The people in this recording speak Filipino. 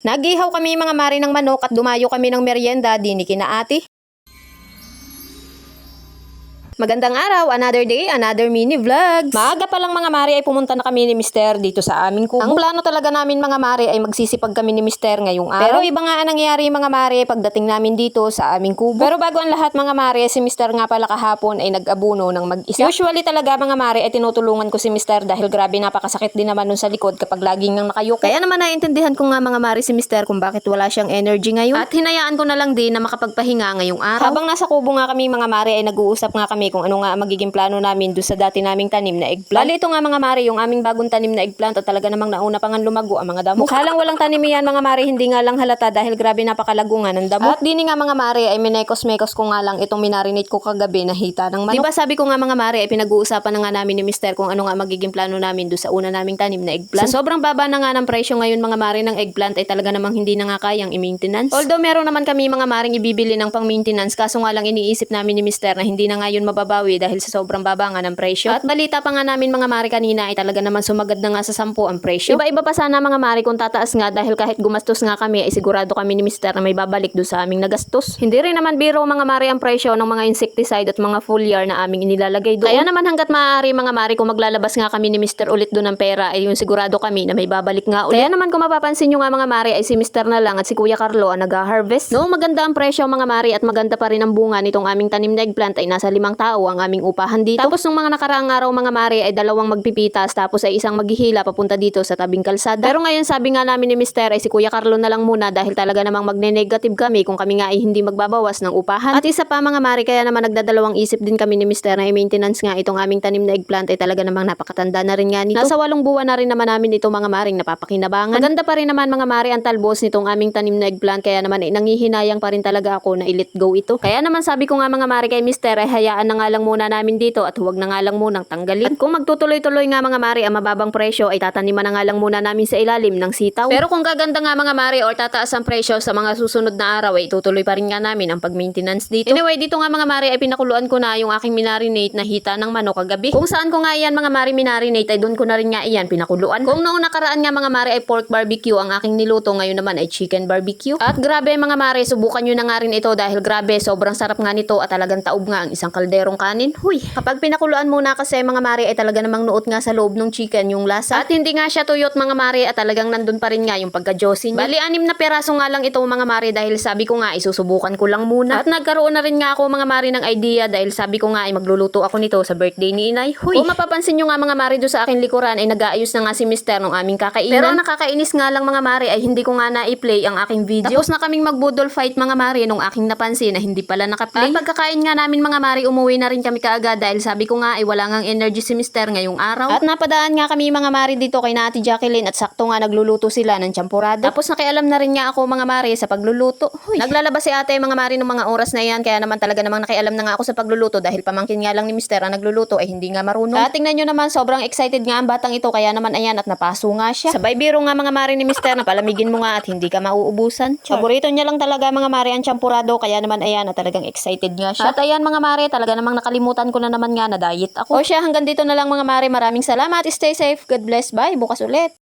Nagihaw kami mga mare ng manok at dumayo kami ng merienda din ni kina ate. Magandang araw, another day, another mini vlogs. Maaga pa lang mga mare ay pumunta na kami ni Mister dito sa aming kubo. Ang plano talaga namin mga mare ay magsisipag kami ni Mister ngayong araw. Pero iba nga ang nangyari mga mare pagdating namin dito sa aming kubo. Pero bago ang lahat mga mare, si Mister nga pala kahapon ay nag-abuno ng mag-isa. Usually talaga mga mare ay tinutulungan ko si Mister dahil grabe napakasakit din naman nun sa likod kapag laging nang nakayuko. Kaya naman naiintindihan ko nga mga mare si Mister kung bakit wala siyang energy ngayon. At hinayaan ko na lang din na makapagpahinga ngayong araw. Habang nasa kubo nga kami mga mare ay nag-uusap nga kami kung ano nga ang magiging plano namin doon sa dati naming tanim na eggplant. Bali ito nga mga mare, yung aming bagong tanim na eggplant at talaga namang nauna pa nga lumago ang mga damo. Mukha lang walang tanim yan mga mare, hindi nga lang halata dahil grabe napakalagungan ng damo. At dini nga mga mare ay minekos-mekos ko nga lang itong minarinate ko kagabi na hita ng manok. Diba sabi ko nga mga mare ay pinag-uusapan na nga namin ni Mister kung ano nga magiging plano namin doon sa una naming tanim na eggplant. Sa sobrang baba na nga ng presyo ngayon mga mare ng eggplant ay talaga namang hindi na nga kayang i-maintenance. Although meron naman kami mga maring ibibili ng pang-maintenance kaso nga lang iniisip namin ni Mister na hindi na nga yun mababawi dahil sa sobrang baba nga ng presyo. At balita pa nga namin mga mare kanina ay talaga naman sumagad na nga sa 10 ang presyo. Iba-iba pa sana mga mare kung tataas nga dahil kahit gumastos nga kami ay sigurado kami ni Mister na may babalik do sa aming nagastos. Hindi rin naman biro mga mare ang presyo ng mga insecticide at mga foliar na aming inilalagay doon. Kaya naman hanggat maaari mga mare kung maglalabas nga kami ni Mister ulit doon ng pera ay yung sigurado kami na may babalik nga ulit. Kaya naman kung mapapansin nyo nga mga mare ay si Mister na lang at si Kuya Carlo ang nag-harvest. Noong maganda ang presyo mga mare at maganda pa rin ang bunga nitong aming tanim na eggplant ay nasa 5 tao ang aming upahan dito. Tapos nung mga nakaraang araw mga mare ay 2 magpipitas tapos ay isang maghihila papunta dito sa tabing kalsada. Pero ngayon sabi nga namin ni Mister ay si Kuya Carlo na lang muna dahil talaga namang magne-negative kami kung kami nga ay hindi magbabawas ng upahan. At isa pa mga mare kaya naman nagdadalawang isip din kami ni Mister na i-maintenance nga itong aming tanim na eggplant ay talaga namang napakatanda na rin nga nito. Nasa 8 buwan na rin naman namin ito mga maring napapakinabangan. Maganda pa rin naman mga mare ang talbos nitong aming tanim na eggplant kaya naman ay nangihinayang pa rin talaga ako na i-let go ito. Kaya naman sabi ko nga mga mare kay Mister ay hayaan na nga lang muna namin dito at huwag na nga lang munang tanggalin. At kung magtutuloy-tuloy nga mga mare ang mababang presyo ay tataniman na nga lang muna namin sa ilalim ng sitaw. Pero kung gaganda nga mga mare or tataas ang presyo sa mga susunod na araw ay tutuloy pa rin nga namin ang pag-maintenance dito. Anyway, dito nga mga mare ay pinakuluan ko na yung aking minarinate na hita ng manok kagabi. Kung saan ko nga iyan mga mare minarinate ay doon ko na rin nga iyan pinakuluan. Kung noong nakaraan nga mga mare ay pork barbecue ang aking niluto, ngayon naman ay chicken barbecue. At grabe mga mare, subukan nyo na nga rin ito dahil grabe sobrang sarap nga nito at talagang taob nga ang isang kalderong kanin. Huy, kapag pinakuluan muna kasi mga mare ay talaga namang nuot nga sa loob ng chicken yung lasa. At hindi nga siya tuyot mga mare at talagang nandun pa rin nga yung pagka-juicy niya. Bali 6 na peraso nga lang ito mga mare dahil sabi ko nga isusubukan ko lang muna. At nagkaroon na rin nga ako mga mare ng idea dahil sabi ko nga ay magluluto ako nito sa birthday ni Inay. Huy. Kung mapapansin nyo nga mga mare do sa akin likuran ay nag-aayos na nga si Mister ng aming kakainan. Pero nakakainis nga lang mga mare ay hindi ko nga na-i-play ang aking video. Tapos na kaming magbudol fight mga mare nung aking napansin na hindi pala naka-play. At pagkakain nga namin mga mare umuwi na rin kami kaagad dahil sabi ko nga ay wala ngang energy si Mister ngayong araw. At napadaan nga kami mga mare dito kay na Ate Jacqueline at sakto nga nagluluto sila ng champurado. Tapos nakialam na rin nga ako mga mare sa pagluluto. Huy. Naglalabas si ate mga mare ng mga oras na yan kaya naman talaga namang nakialam na nga ako sa pagluluto dahil pamangkin nga lang ni Mister ang nagluluto ay hindi nga marunong. At tingnan nyo naman sobrang excited nga ang batang ito kaya naman ayan at napaso nga siya. Sabay biro nga mga mare ni Mister na palamigin mo nga at hindi ka mauubusan. Paborito niya lang talaga mga mare ang champurado kaya naman ayan at talagang excited nga siya. At ayan mga mare talaga namang nakalimutan ko na naman nga na diet ako. O siya hanggang dito na lang mga mare, maraming salamat, stay safe, God bless, bye, bukas ulit.